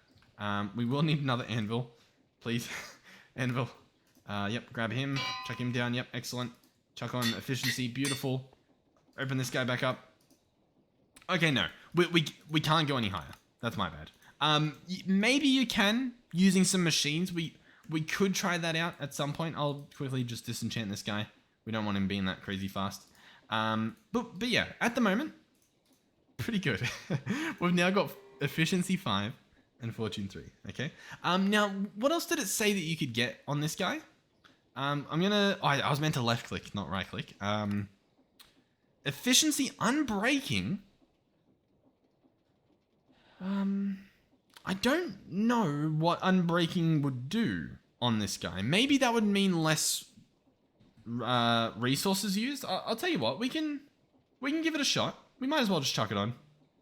We will need another anvil. Please. Anvil. Yep, grab him. Chuck him down. Yep, excellent. Chuck on efficiency. Beautiful. Open this guy back up. Okay, no. We can't go any higher. That's my bad. Maybe you can, using some machines. We could try that out at some point. I'll quickly just disenchant this guy. We don't want him being that crazy fast. But yeah, at the moment, pretty good. We've now got efficiency 5 and fortune 3. Okay. Now, what else did it say that you could get on this guy? I was meant to left click, not right click. Efficiency unbreaking. I don't know what unbreaking would do on this guy. Maybe that would mean less resources used. I'll tell you what, we can give it a shot. We might as well just chuck it on.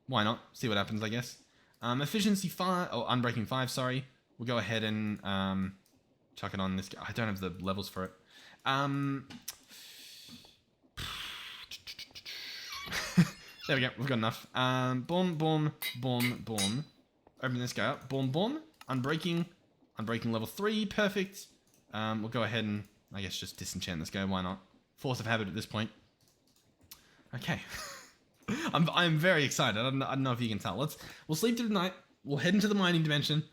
Why not? See what happens, I guess. Efficiency 5, or unbreaking 5, sorry. We'll go ahead and chuck it on this guy. I don't have the levels for it. There we go, we've got enough. Boom, boom, boom, boom. Open this guy up. Boom, boom. Unbreaking level 3, perfect. We'll go ahead and, I guess, just disenchant this guy, why not? Force of habit at this point. Okay. I'm very excited. I don't know if you can tell. We'll sleep through the night. We'll head into the mining dimension,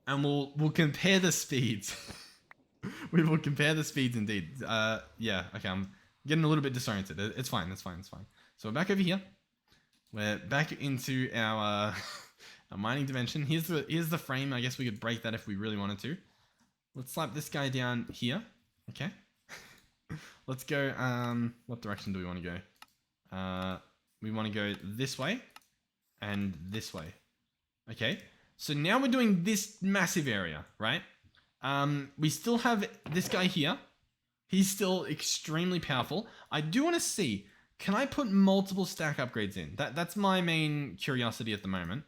and we'll compare the speeds. We will compare the speeds indeed. Yeah. Okay. I'm getting a little bit disoriented. It's fine. It's fine. It's fine. So we're back over here. We're back into our mining dimension. Here's the frame. I guess we could break that if we really wanted to. Let's slap this guy down here. Okay. Let's go. What direction do we want to go? We want to go this way and this way. Okay. So now we're doing this massive area, right? We still have this guy here. He's still extremely powerful. I do want to see, can I put multiple stack upgrades in? That's my main curiosity at the moment.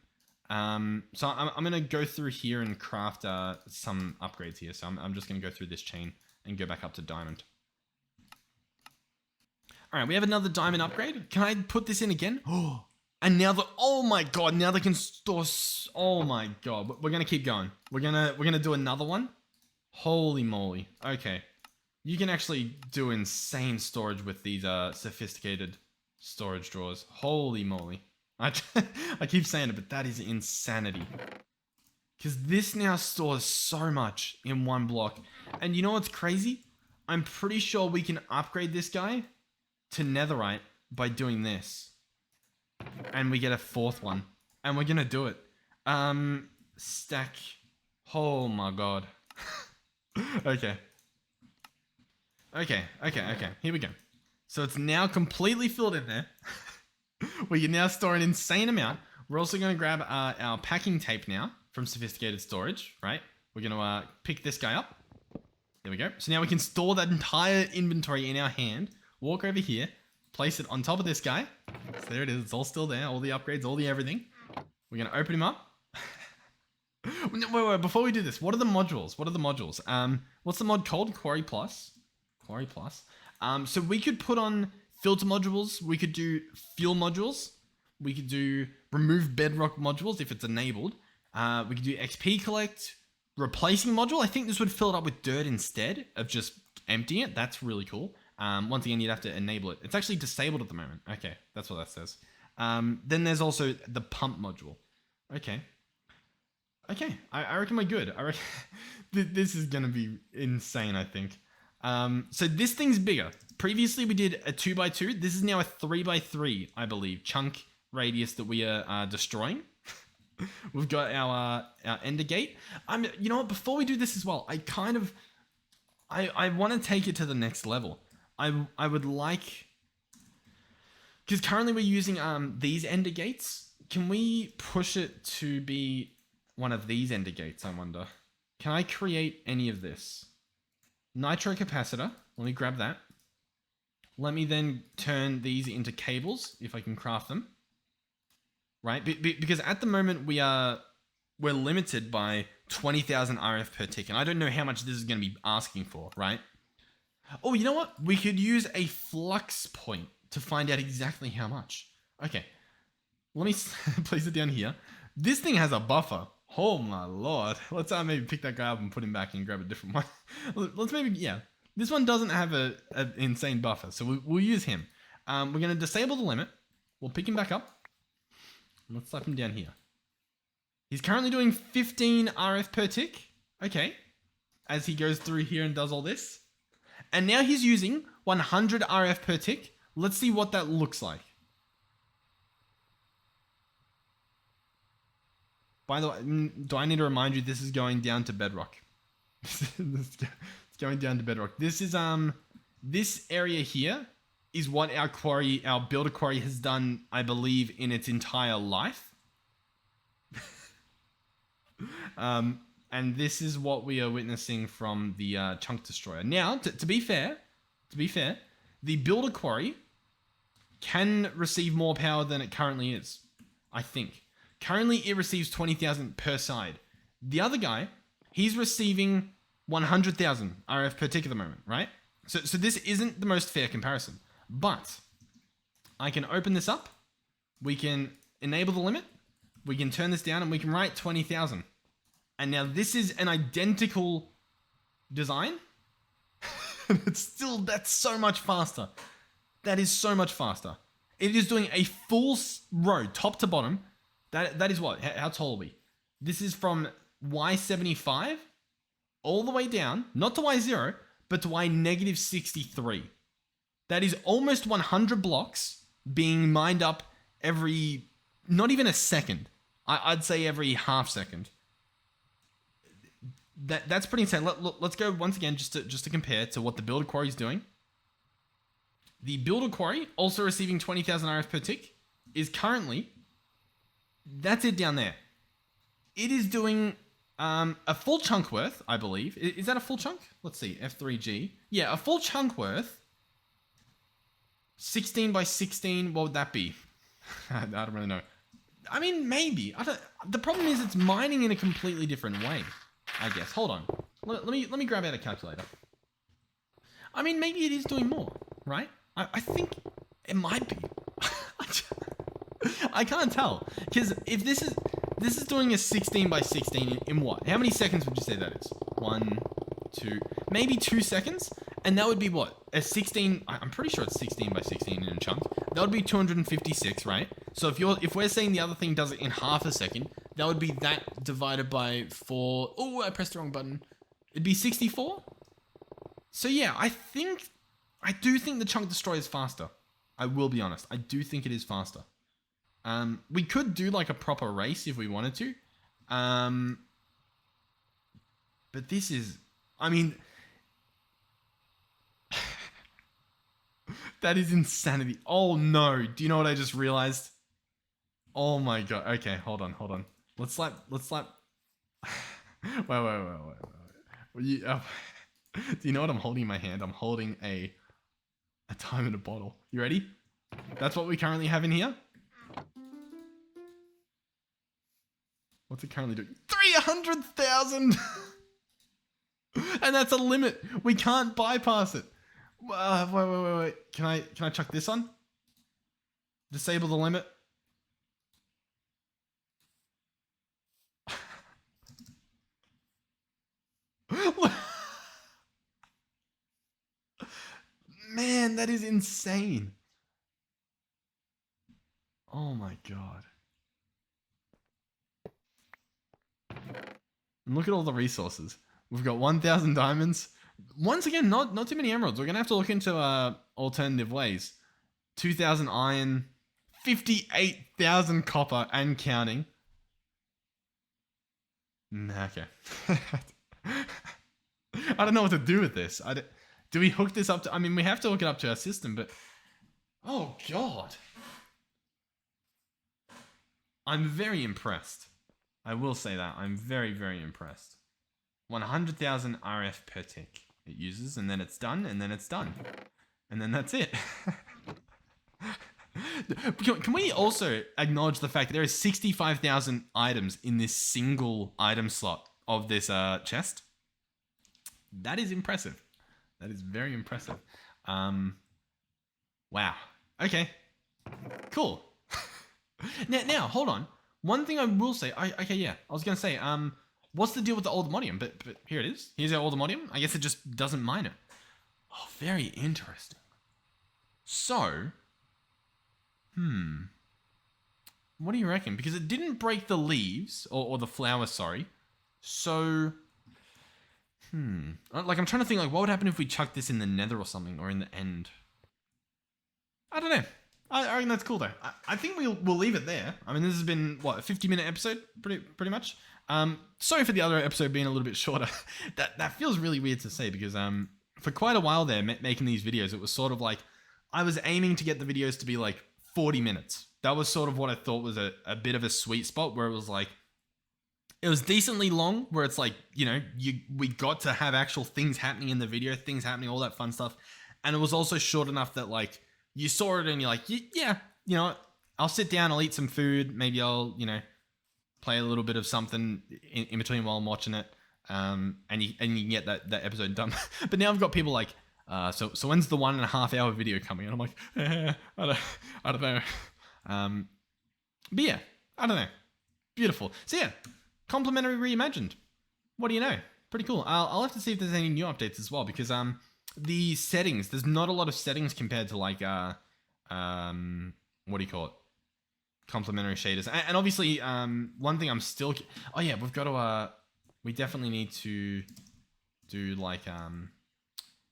So I'm going to go through here and craft some upgrades here. So I'm just going to go through this chain and go back up to diamond. All right, we have another diamond upgrade. Can I put this in again? Oh, and now oh my god, now they can store. Oh my god, we're gonna keep going. We're gonna do another one. Holy moly. Okay, you can actually do insane storage with these sophisticated storage drawers. Holy moly. I keep saying it, but that is insanity. Because this now stores so much in one block. And you know what's crazy? I'm pretty sure we can upgrade this guy to netherite by doing this. And we get a fourth one. And we're gonna do it. Stack. Oh my god. Okay. Here we go. So it's now completely filled in there. We can now store an insane amount. We're also going to grab our packing tape now from Sophisticated Storage, right? We're going to pick this guy up. There we go. So now we can store that entire inventory in our hand. Walk over here. Place it on top of this guy. So there it is. It's all still there. All the upgrades, all the everything. We're going to open him up. Wait. Before we do this, what are the modules? What's the mod called? Quarry Plus. Quarry Plus. So we could put on filter modules. We could do fuel modules. We could do remove bedrock modules if it's enabled. We could do XP collect, replacing module. I think this would fill it up with dirt instead of just emptying it. That's really cool. Once again, you'd have to enable it. It's actually disabled at the moment. Okay, that's what that says. Then there's also the pump module. Okay, I reckon we're good. I reckon this is going to be insane, I think. So this thing's bigger. Previously, we did a 2x2. This is now a 3x3, I believe, chunk radius that we are destroying. We've got our ender gate. You know what? Before we do this as well, I want to take it to the next level. I would like, because currently we're using these ender gates. Can we push it to be one of these ender gates? I wonder. Can I create any of this? Nitro capacitor. Let me grab that. Let me then turn these into cables if I can craft them. Right? Because at the moment we're limited by 20,000 RF per tick, and I don't know how much this is going to be asking for, right? Oh, you know what? We could use a flux point to find out exactly how much. Okay. Let me place it down here. This thing has a buffer. Oh my lord. Let's maybe pick that guy up and put him back and grab a different one. Let's maybe, yeah. This one doesn't have an insane buffer, so we'll use him. We're going to disable the limit. We'll pick him back up. Let's slap him down here. He's currently doing 15 RF per tick. Okay. As he goes through here and does all this. And now he's using 100 RF per tick. Let's see what that looks like. By the way, do I need to remind you this is going down to bedrock? It's going down to bedrock. This is this area here is what our builder quarry has done, I believe, in its entire life. And this is what we are witnessing from the Chunk Destroyer. Now, to be fair, the Builder Quarry can receive more power than it currently is, I think. Currently, it receives 20,000 per side. The other guy, he's receiving 100,000 RF per tick at the moment, right? So this isn't the most fair comparison. But I can open this up. We can enable the limit. We can turn this down and we can write 20,000. And now this is an identical design. That's so much faster. That is so much faster. It is doing a full row, top to bottom. That is what? How tall are we? This is from Y75 all the way down, not to Y0, but to Y-63. That is almost 100 blocks being mined up every, not even a second. I'd say every half second. That's pretty insane. Let's go once again just to compare to what the Builder Quarry is doing. The Builder Quarry, also receiving 20,000 RF per tick, is currently, that's it down there. It is doing a full chunk worth, I believe. Is that a full chunk? Let's see, F3G. Yeah, a full chunk worth. 16 by 16, what would that be? I don't really know. I mean, maybe. The problem is it's mining in a completely different way, I guess. Hold on. Let me grab out a calculator. I mean, maybe it is doing more, right? I think it might be. I can't tell. Because if this is doing a 16 by 16 in what? How many seconds would you say that is? 1, 2, maybe 2 seconds? And that would be what? A 16, I'm pretty sure it's 16 by 16 in a chunk. That would be 256, right? So if we're saying the other thing does it in half a second, that would be that divided by 4. Oh, I pressed the wrong button. It'd be 64? So yeah, I do think the Chunk Destroyer is faster. I will be honest. I do think it is faster. We could do like a proper race if we wanted to. But this is, I mean, that is insanity. Oh no. Do you know what I just realized? Oh my God. Okay, hold on. Let's slap. Wait. Do you know what I'm holding in my hand? I'm holding a time in a bottle. You ready? That's what we currently have in here. What's it currently doing? 300,000! And that's a limit. We can't bypass it. Wait. Can I chuck this on? Disable the limit. Man, that is insane. Oh my God. And look at all the resources. We've got 1,000 diamonds. Once again, not too many emeralds. We're going to have to look into alternative ways. 2,000 iron, 58,000 copper and counting. Okay. I don't know what to do with this. Do we hook this up to... I mean, we have to hook it up to our system, but... Oh, God. I'm very impressed. I will say that. I'm very, very impressed. 100,000 RF per tick it uses, and then it's done, and then it's done. And then that's it. Can we also acknowledge the fact that there is 65,000 items in this single item slot of this chest? That is impressive. That is very impressive. Wow. Okay. Cool. Now, hold on. One thing I will say. I was gonna say. What's the deal with the Allthemodium? But here it is. Here's our Allthemodium. I guess it just doesn't mine it. Oh, very interesting. So, what do you reckon? Because it didn't break the leaves or the flowers. Sorry. So, like I'm trying to think. Like, what would happen if we chucked this in the Nether or something, or in the end? I don't know. I reckon that's cool though. I think we'll leave it there. I mean, this has been what, a 50-minute episode, pretty much. Sorry for the other episode being a little bit shorter. that feels really weird to say because for quite a while there, making these videos, it was sort of like I was aiming to get the videos to be like 40 minutes. That was sort of what I thought was a bit of a sweet spot where it was like it was decently long, where it's like, you know, we got to have actual things happening in the video, things happening, all that fun stuff. And it was also short enough that like you saw it and you're like, yeah, you know, I'll sit down, I'll eat some food, maybe I'll, you know, play a little bit of something in between while I'm watching it. And you can get that episode done. But now I've got people like, so when's the 1.5 hour video coming? And I'm like, I don't know. But yeah, I don't know. Beautiful. So yeah, Complementary Reimagined. What do you know? Pretty cool. I'll have to see if there's any new updates as well, because the settings, there's not a lot of settings compared to like what do you call it? Complementary shaders. And obviously, one thing I'm still, oh yeah, we've got to we definitely need to do like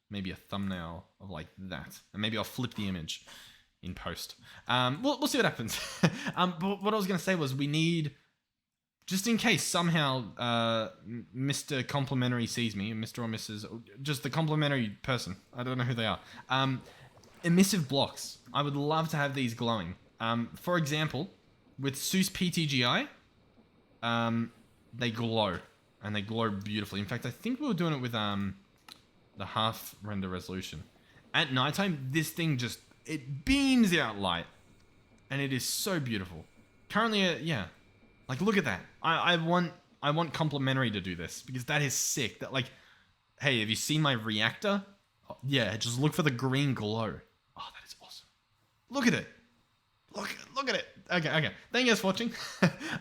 maybe a thumbnail of like that, and maybe I'll flip the image in post. We'll see what happens. But what I was gonna say was, we need, just in case somehow Mr. Complementary sees me, Mr. or Mrs. just the complimentary person, I don't know who they are. Emissive blocks. I would love to have these glowing. For example, with Seus PTGI, they glow, and they glow beautifully. In fact, I think we were doing it with the half render resolution. At nighttime, this thing just, it beams out light, and it is so beautiful. Currently, yeah, like look at that. I want Complementary to do this, because that is sick. That, like, hey, have you seen my reactor? Oh, yeah, just look for the green glow. Oh, that is awesome. Look at it. Look at it. Okay. Thank you guys for watching.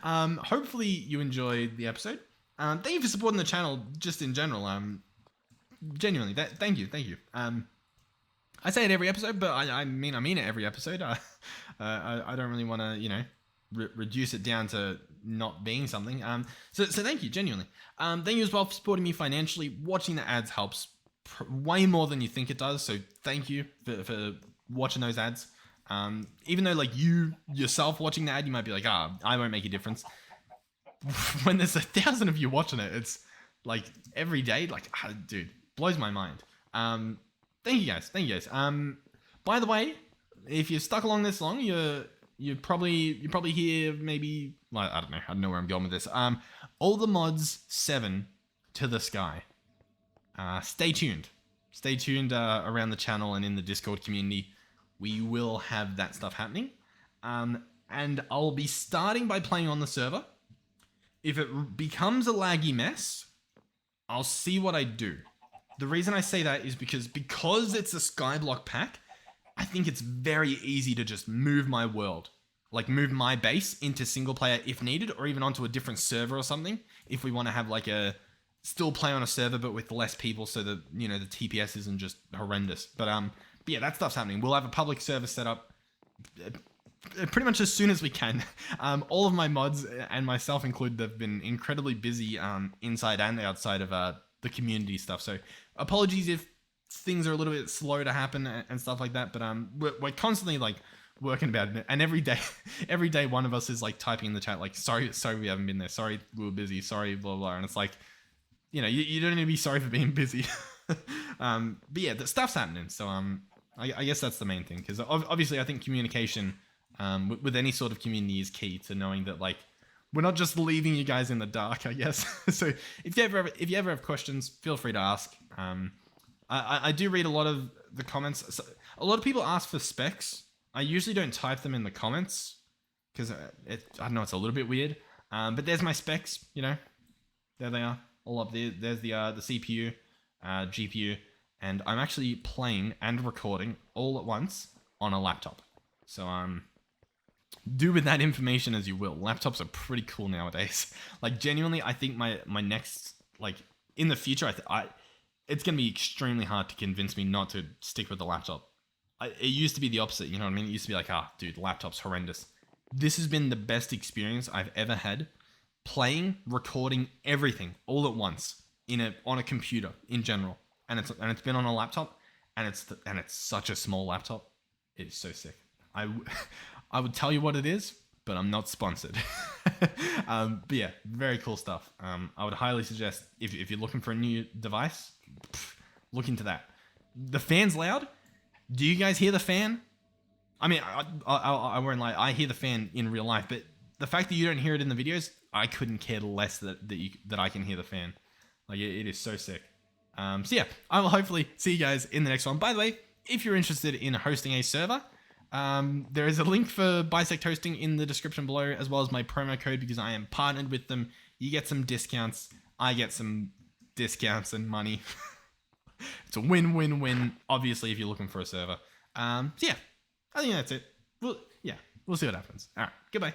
Hopefully you enjoyed the episode. Thank you for supporting the channel just in general. Genuinely, thank you. I say it every episode, but I mean it every episode. I don't really want to, you know, reduce it down to not being something. So thank you, genuinely. Thank you as well for supporting me financially. Watching the ads helps way more than you think it does. So thank you for watching those ads. Even though like you yourself watching the ad, you might be like, I won't make a difference. When there's 1,000 of you watching it, it's like every day, like, dude, blows my mind. Thank you guys. By the way, if you're stuck along this long, you probably hear maybe, like, I don't know where I'm going with this. All the mods 7 to the sky. Stay tuned around the channel and in the Discord community. We will have that stuff happening. And I'll be starting by playing on the server. If it becomes a laggy mess, I'll see what I do. The reason I say that is because it's a skyblock pack, I think it's very easy to just move my world. Like move my base into single player if needed, or even onto a different server or something, if we want to have like still play on a server but with less people, so that, you know, the TPS isn't just horrendous. But yeah, that stuff's happening. We'll have a public server set up pretty much as soon as we can. All of my mods, and myself included, have been incredibly busy inside and outside of the community stuff. So apologies if things are a little bit slow to happen and stuff like that. But we're constantly like working about it. And every day one of us is like typing in the chat like, sorry we haven't been there. Sorry we were busy. Sorry blah blah. And it's like, you know, you don't need to be sorry for being busy. But yeah, the stuff's happening. So I guess that's the main thing, because obviously I think communication with any sort of community is key to knowing that, like, we're not just leaving you guys in the dark, I guess. So if you ever have questions, feel free to ask. I do read a lot of the comments. So a lot of people ask for specs. I usually don't type them in the comments because I don't know, it's a little bit weird. But there's my specs, you know, there they are, all up there. There's the CPU, GPU, and I'm actually playing and recording all at once on a laptop. So do with that information as you will. Laptops are pretty cool nowadays. Like, genuinely, I think my next, like, in the future, it's going to be extremely hard to convince me not to stick with the laptop. It used to be the opposite, you know what I mean? It used to be like, dude, laptop's horrendous. This has been the best experience I've ever had, playing, recording, everything all at once on a computer in general. And it's been on a laptop, and it's such a small laptop. It's so sick. I would tell you what it is, but I'm not sponsored. But yeah, very cool stuff. I would highly suggest, if you're looking for a new device, look into that. The fan's loud. Do you guys hear the fan? I mean, I won't lie, I hear the fan in real life, but the fact that you don't hear it in the videos, I couldn't care less that I can hear the fan. Like it is so sick. So yeah, I will hopefully see you guys in the next one. By the way, if you're interested in hosting a server, there is a link for Bisect Hosting in the description below, as well as my promo code, because I am partnered with them. You get some discounts. I get some discounts and money. It's a win-win-win, obviously, if you're looking for a server. So yeah, I think that's it. We'll see what happens. All right, goodbye.